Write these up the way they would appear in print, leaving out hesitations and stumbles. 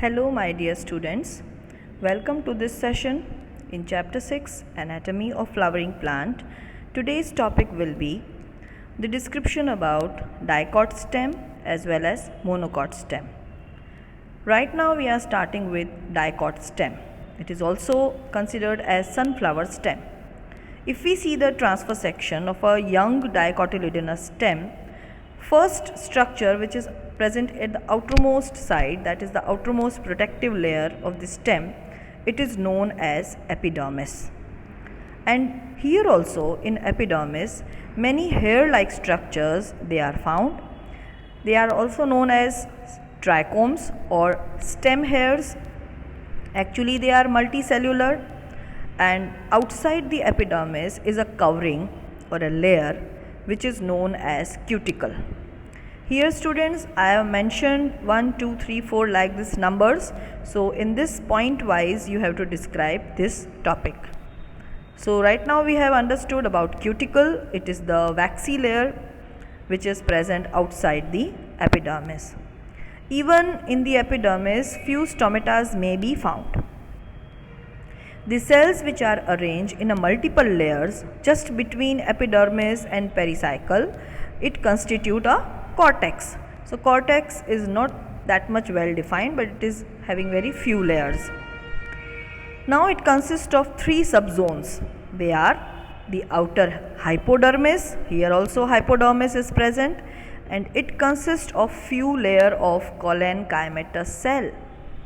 Hello, my dear students. Welcome to this session in Chapter 6 Anatomy of Flowering Plant. Today's topic will be the description about dicot stem as well as monocot stem. Right now we are starting with dicot stem. It is also considered as sunflower stem. If we see the transverse section of a young dicotyledonous stem, first structure which is present at the outermost side, that is the outermost protective layer of the stem, it is known as epidermis. And here also in epidermis many hair-like structures they are found. They are also known as trichomes or stem hairs. Actually they are multicellular, and outside the epidermis is a covering or a layer which is known as cuticle. Here students, I have mentioned 1, 2, 3, 4 like this numbers. So in this point wise you have to describe this topic. So right now we have understood about cuticle. It is the waxy layer which is present outside the epidermis. Even in the epidermis few stomatas may be found. The cells which are arranged in a multiple layers just between epidermis and pericycle, it constitute a cortex. So cortex is not that much well defined, but it is having very few layers. Now it consists of three subzones. They are the outer hypodermis, here also hypodermis is present, and it consists of few layer of collenchymatous cell.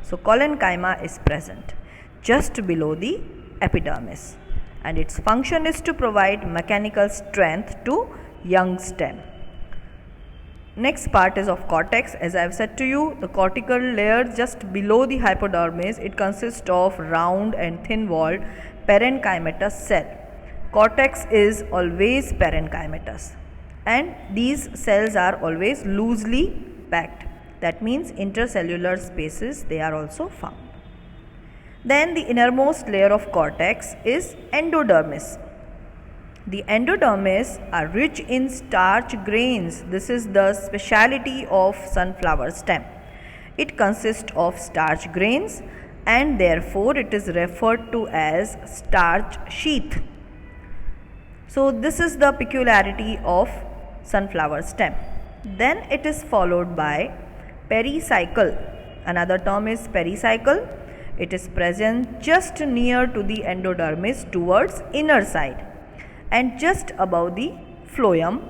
So collenchyma is present just below the epidermis, and its function is to provide mechanical strength to young stem. Next part is of cortex. As I have said to you, the cortical layer just below the hypodermis, it consists of round and thin walled parenchymatous cell. Cortex is always parenchymatous, and these cells are always loosely packed. That means intercellular spaces they are also found. Then the innermost layer of cortex is endodermis. The endodermis are rich in starch grains. This is the speciality of sunflower stem. It consists of starch grains, and therefore it is referred to as starch sheath. So this is the peculiarity of sunflower stem. Then it is followed by pericycle. Another term is pericycle. It is present just near to the endodermis towards inner side and just above the phloem,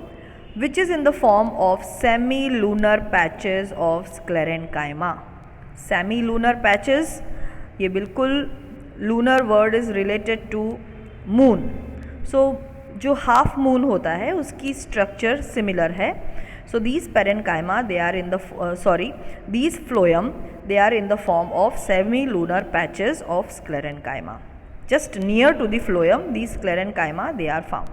which is in the form of semi-lunar patches of sclerenchyma. Semi-lunar patches, ये बिल्कुल lunar word is related to moon. So जो half moon होता है उसकी structure similar है. So these parenchyma they are in the these phloem they are in the form of semi-lunar patches of sclerenchyma. Just near to the phloem, these sclerenchyma they are found.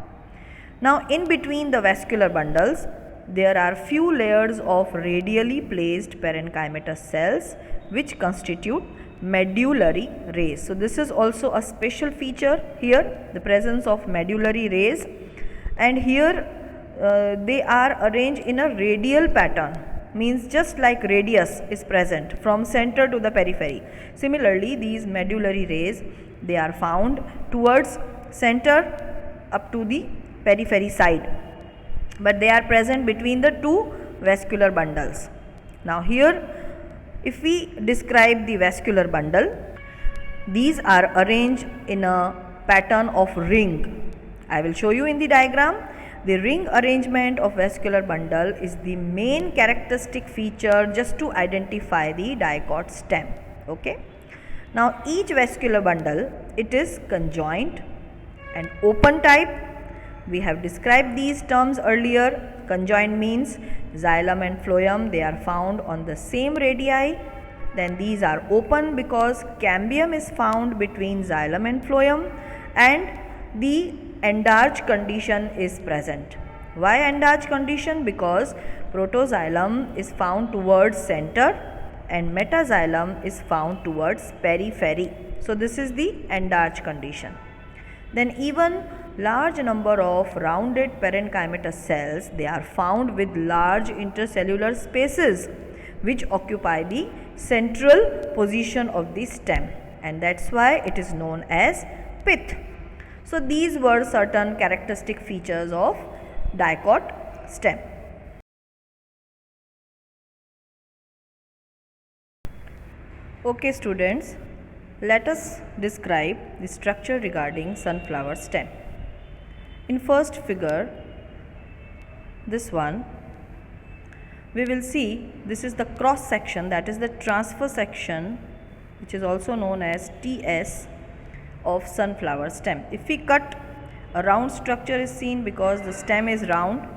Now in between the vascular bundles, there are few layers of radially placed parenchymatous cells which constitute medullary rays. So this is also a special feature here, the presence of medullary rays, and here they are arranged in a radial pattern, means just like radius is present from center to the periphery. Similarly, these medullary rays they are found towards center up to the periphery side, but they are present between the two vascular bundles. Now here if we describe the vascular bundle, these are arranged in a pattern of ring. I will show you in the diagram. The ring arrangement of vascular bundle is the main characteristic feature just to identify the dicot stem. Okay. Now each vascular bundle, it is conjoined and open type. We have described these terms earlier. Conjoined means xylem and phloem they are found on the same radii. Then these are open because cambium is found between xylem and phloem, and the endarch condition is present. Why endarch condition? Because protoxylem is found towards center and metaxylem is found towards periphery. So this is the endarch condition. Then even large number of rounded parenchymatous cells they are found with large intercellular spaces which occupy the central position of the stem, and that's why it is known as pith. So these were certain characteristic features of dicot stem. Okay students, let us describe the structure regarding sunflower stem. In first figure, this one, we will see this is the cross section, that is the transverse section, which is also known as TS of sunflower stem. If we cut, a round structure is seen because the stem is round,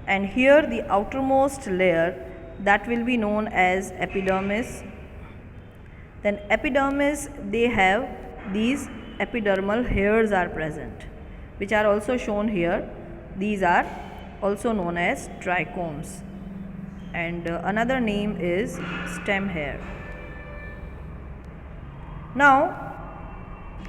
and here the outermost layer, that will be known as epidermis. Then epidermis, they have these epidermal hairs are present, which are also shown here. These are also known as trichomes, and another name is stem hair. Now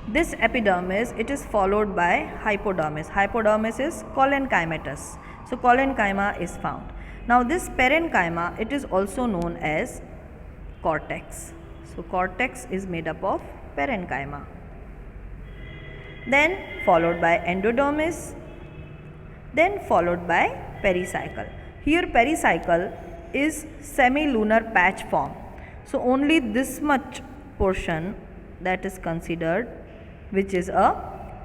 this epidermis, it is followed by hypodermis. Hypodermis is collenchymatous. So collenchyma is found. Now this parenchyma, it is also known as cortex. So cortex is made up of parenchyma. Then followed by endodermis, then followed by pericycle. Here pericycle is semilunar patch form. So only this much portion that is considered, which is a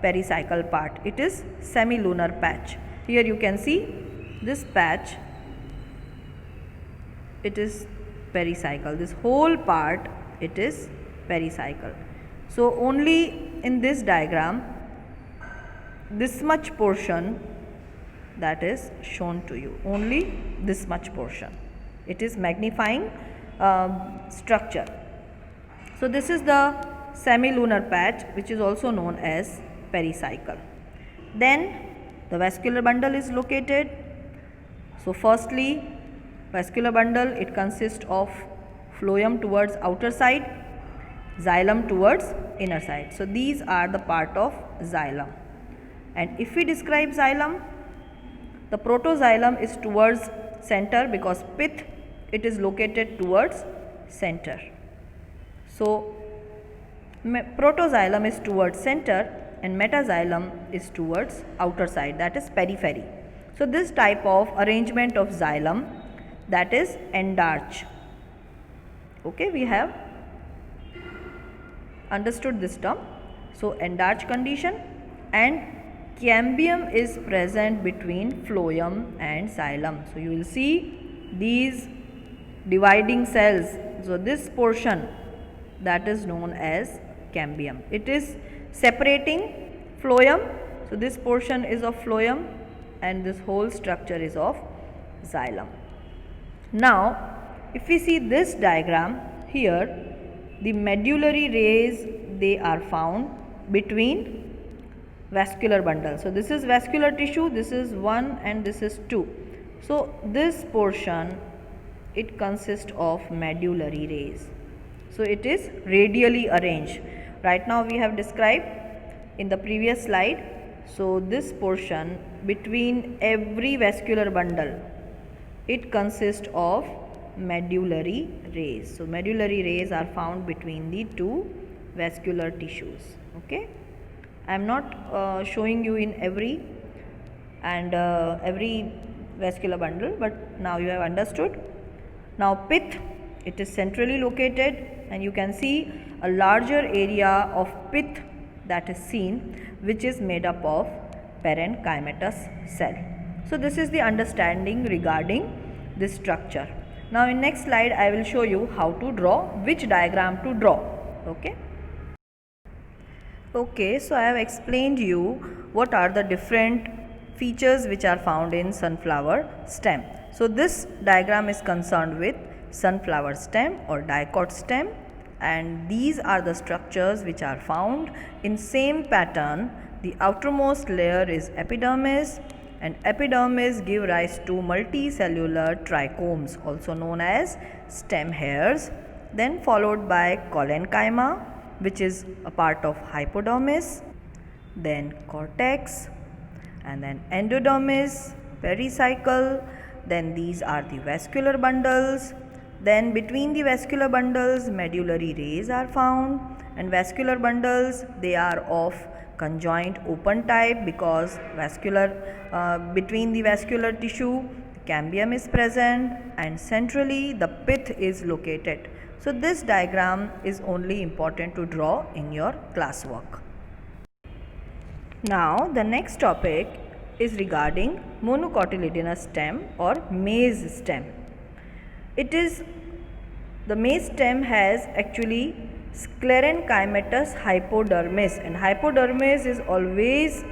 pericycle part. It is semilunar patch. Here you can see this patch, it is pericycle. This whole part, it is pericycle. So only in this diagram, this much portion that is shown to you, only this much portion. It is magnifying structure. So this is the semilunar patch, which is also known as pericycle. Then the vascular bundle is located. So firstly, vascular bundle, it consists of phloem towards outer side, xylem towards inner side. So these are the part of xylem. And if we describe xylem, the protoxylem is towards center because pith, it is located towards center. So protoxylem is towards center and metaxylem is towards outer side, that is periphery. So this type of arrangement of xylem, that is endarch. Okay, we have understood this term. So endarch condition, and cambium is present between phloem and xylem. So you will see these dividing cells. So this portion, that is known as cambium. It is separating phloem. So this portion is of phloem and this whole structure is of xylem. Now if we see this diagram here, the medullary rays, they are found between vascular bundle. So this is vascular tissue, this is 1 and this is 2. So this portion, it consists of medullary rays. So it is radially arranged. Right now we have described in the previous slide. So this portion between every vascular bundle, it consists of medullary rays. So medullary rays are found between the two vascular tissues. Okay, I am not showing you in every vascular bundle, but now you have understood. Now pith, it is centrally located, and you can see a larger area of pith that is seen, which is made up of parenchymatous cell. So this is the understanding regarding this structure. Now in next slide I will show you how to draw, which diagram to draw. Okay, so I have explained you what are the different features which are found in sunflower stem. So this diagram is concerned with sunflower stem or dicot stem, and these are the structures which are found in same pattern. The outermost layer is epidermis, and epidermis give rise to multicellular trichomes, also known as stem hairs, then followed by collenchyma, which is a part of hypodermis, then cortex, and then endodermis, pericycle, then these are the vascular bundles, Then between the vascular bundles, medullary rays are found, and vascular bundles, they are of conjoint open type because between the vascular tissue, cambium is present and centrally the pith is located. So this diagram is only important to draw in your classwork. Now the next topic is regarding monocotyledonous stem or maize stem. The maize stem has actually sclerenchymatous hypodermis, and hypodermis is always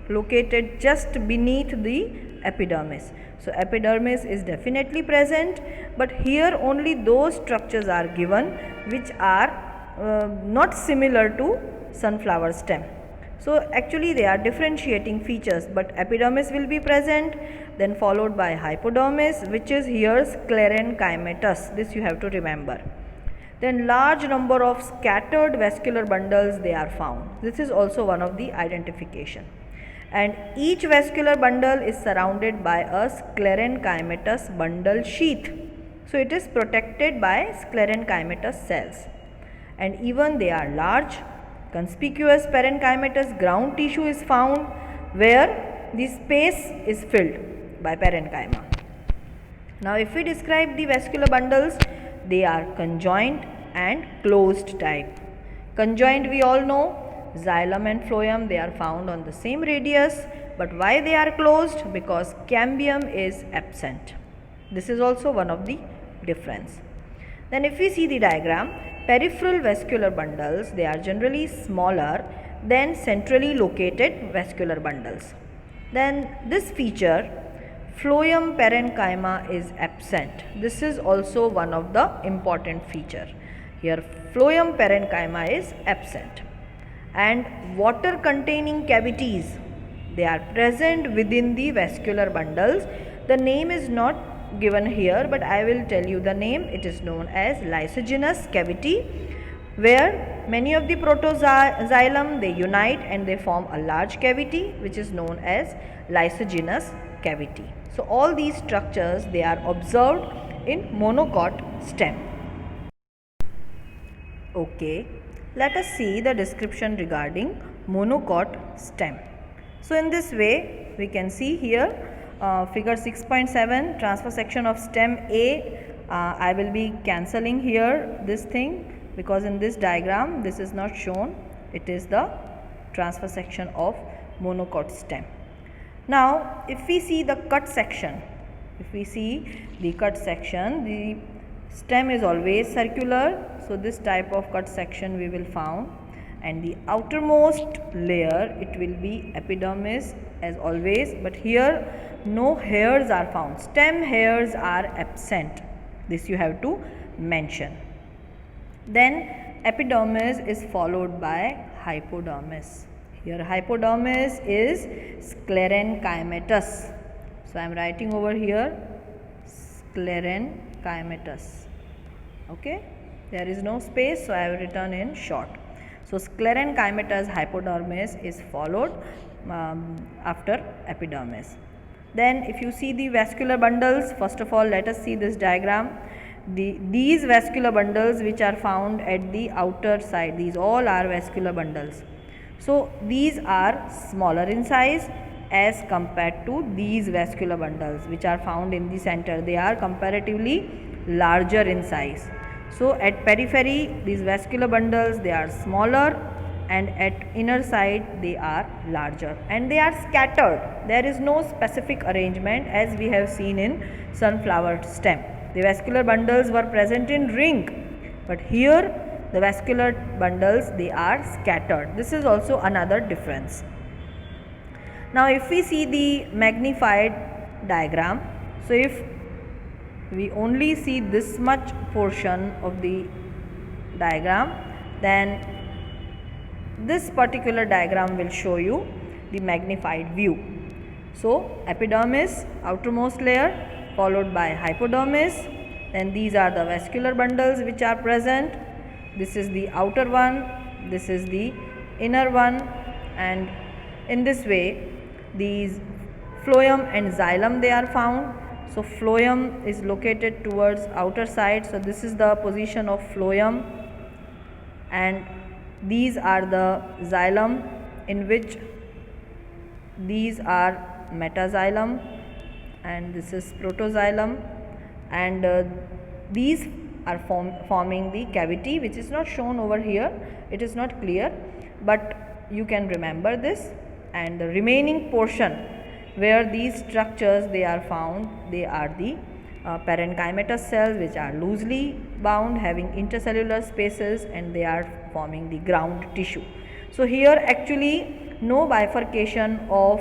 located just beneath the epidermis. So epidermis is definitely present, but here only those structures are given which are not similar to sunflower stem. So actually they are differentiating features, but epidermis will be present, then followed by hypodermis, which is here sclerenchymatous. This you have to remember. Then large number of scattered vascular bundles they are found. This is also one of the identification. And each vascular bundle is surrounded by a sclerenchymatous bundle sheath. So it is protected by sclerenchymatous cells. And even they are large. Conspicuous parenchymatous ground tissue is found where the space is filled by parenchyma. Now if we describe the vascular bundles, they are conjoint and closed type. Conjoint we all know, xylem and phloem, they are found on the same radius, but why they are closed? Because cambium is absent. This is also one of the difference. Then if we see the diagram, peripheral vascular bundles, they are generally smaller than centrally located vascular bundles. Then this feature, phloem parenchyma, is absent. This is also one of the important feature. Here phloem parenchyma is absent. And water containing cavities, they are present within the vascular bundles. The name is not given here, but I will tell you the name. It is known as lysogenous cavity, where many of the protoxylem they unite and they form a large cavity which is known as lysogenous cavity. So all these structures they are observed in monocot stem. Okay, let us see the description regarding monocot stem. So in this way we can see here figure 6.7, transfer section of stem A. I will be cancelling here this thing because in this diagram this is not shown. It is the transfer section of monocot stem. Now if we see the cut section, the stem is always circular. So this type of cut section we will found, and the outermost layer it will be epidermis as always, but here no hairs are found. Stem hairs are absent. This you have to mention. Then epidermis is followed by hypodermis. Here hypodermis is sclerenchymatous. So I am writing over here sclerenchymatous. Okay, there is no space, so I have written in short. So sclerenchymatous hypodermis is followed after epidermis. Then if you see the vascular bundles, first of all let us see this diagram. These vascular bundles which are found at the outer side, these all are vascular bundles. So these are smaller in size as compared to these vascular bundles which are found in the center. They are comparatively larger in size. So at periphery these vascular bundles they are smaller, and at inner side they are larger, and they are scattered. There is no specific arrangement as we have seen in sunflower stem. The vascular bundles were present in ring, but here the vascular bundles they are scattered. This is also another difference. Now if we see the magnified diagram, so if we only see this much portion of the diagram, then this particular diagram will show you the magnified view. So epidermis, outermost layer, followed by hypodermis, then these are the vascular bundles which are present. This is the outer one, this is the inner one, and in this way these phloem and xylem they are found. So phloem is located towards outer side. So this is the position of phloem, and these are the xylem, in which these are metaxylem and this is protoxylem, and these are forming the cavity, which is not shown over here. It is not clear, but you can remember this. And the remaining portion where these structures they are found, they are the parenchymatous cells, which are loosely bound, having intercellular spaces, and they are forming the ground tissue. So here actually no bifurcation of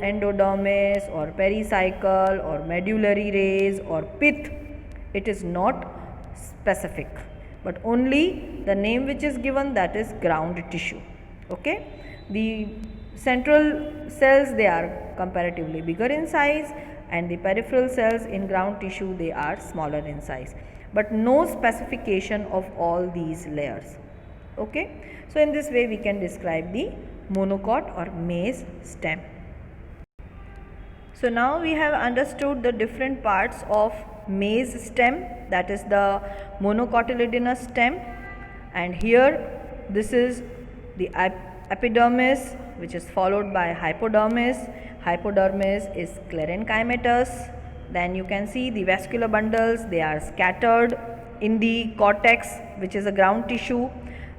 endodermis or pericycle or medullary rays or pith, it is not specific, but only the name which is given, that is ground tissue. Okay, the central cells they are comparatively bigger in size, and the peripheral cells in ground tissue they are smaller in size, but no specification of all these layers. Okay, so in this way we can describe the monocot or maize stem. So now we have understood the different parts of maize stem, that is the monocotyledonous stem, and here this is the epidermis, which is followed by hypodermis. Hypodermis is sclerenchymatous. Then you can see the vascular bundles, they are scattered in the cortex, which is a ground tissue,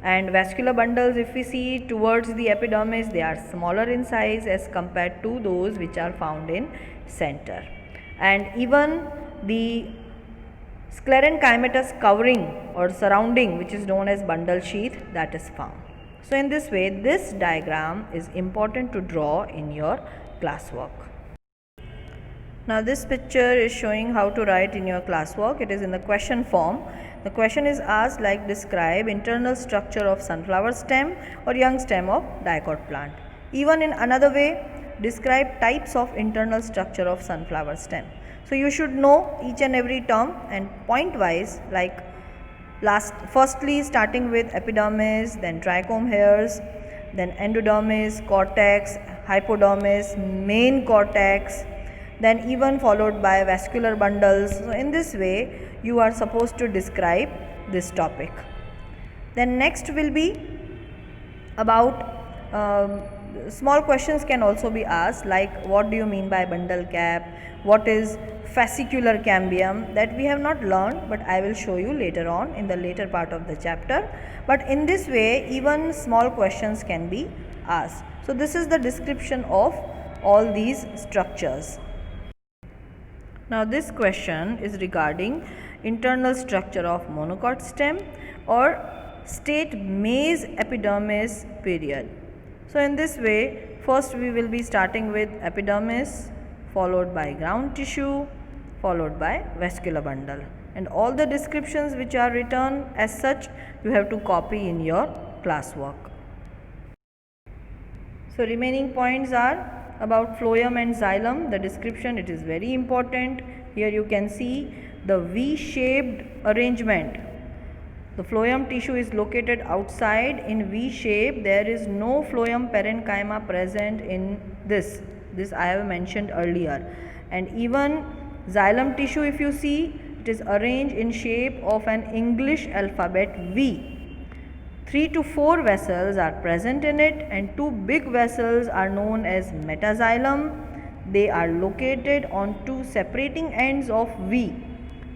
and vascular bundles, if we see towards the epidermis, they are smaller in size as compared to those which are found in center. And even the sclerenchymatous covering or surrounding, which is known as bundle sheath, that is found. So in this way, this diagram is important to draw in your classwork. Now this picture is showing how to write in your classwork. It is in the question form. The question is asked like, describe internal structure of sunflower stem or young stem of dicot plant. Even in another way, describe types of internal structure of sunflower stem. So you should know each and every term, and point wise, like firstly starting with epidermis, then trichome hairs, then endodermis, cortex, hypodermis, main cortex, then even followed by vascular bundles. So in this way you are supposed to describe this topic. Then next will be about small questions can also be asked, like what do you mean by bundle cap, what is fascicular cambium, that we have not learned, but I will show you later on in the later part of the chapter. But in this way even small questions can be asked. So this is the description of all these structures. Now this question is regarding internal structure of monocot stem, or state maize epidermis period. So in this way, first we will be starting with epidermis, followed by ground tissue, followed by vascular bundle, and all the descriptions which are written as such you have to copy in your classwork. So remaining points are about phloem and xylem. The description, it is very important. Here you can see the V-shaped arrangement. The phloem tissue is located outside in V shape. There is no phloem parenchyma present in this I have mentioned earlier. And even xylem tissue, if you see, it is arranged in shape of an English alphabet V. 3 to 4 vessels are present in it, and 2 big vessels are known as metaxylem. They are located on 2 separating ends of V,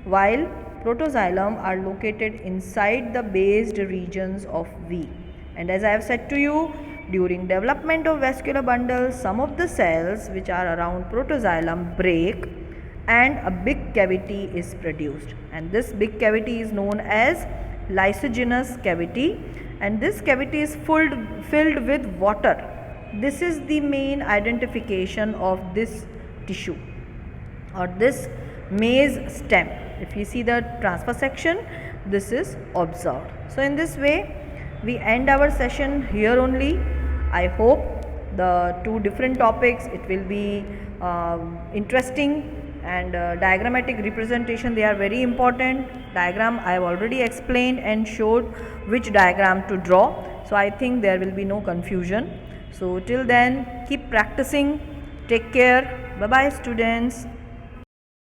while protoxylem are located inside the based regions of V. And as I have said to you, during development of vascular bundles, some of the cells which are around protoxylem break and a big cavity is produced, and this big cavity is known as lysogenous cavity, and this cavity is filled with water. This is the main identification of this tissue or this maize stem. If you see the transfer section, this is observed. So in this way we end our session here only. I hope the 2 different topics, it will be interesting, and diagrammatic representation, they are very important. Diagram I have already explained and showed which diagram to draw, so I think there will be no confusion. So till then, keep practicing. Take care. Bye bye students.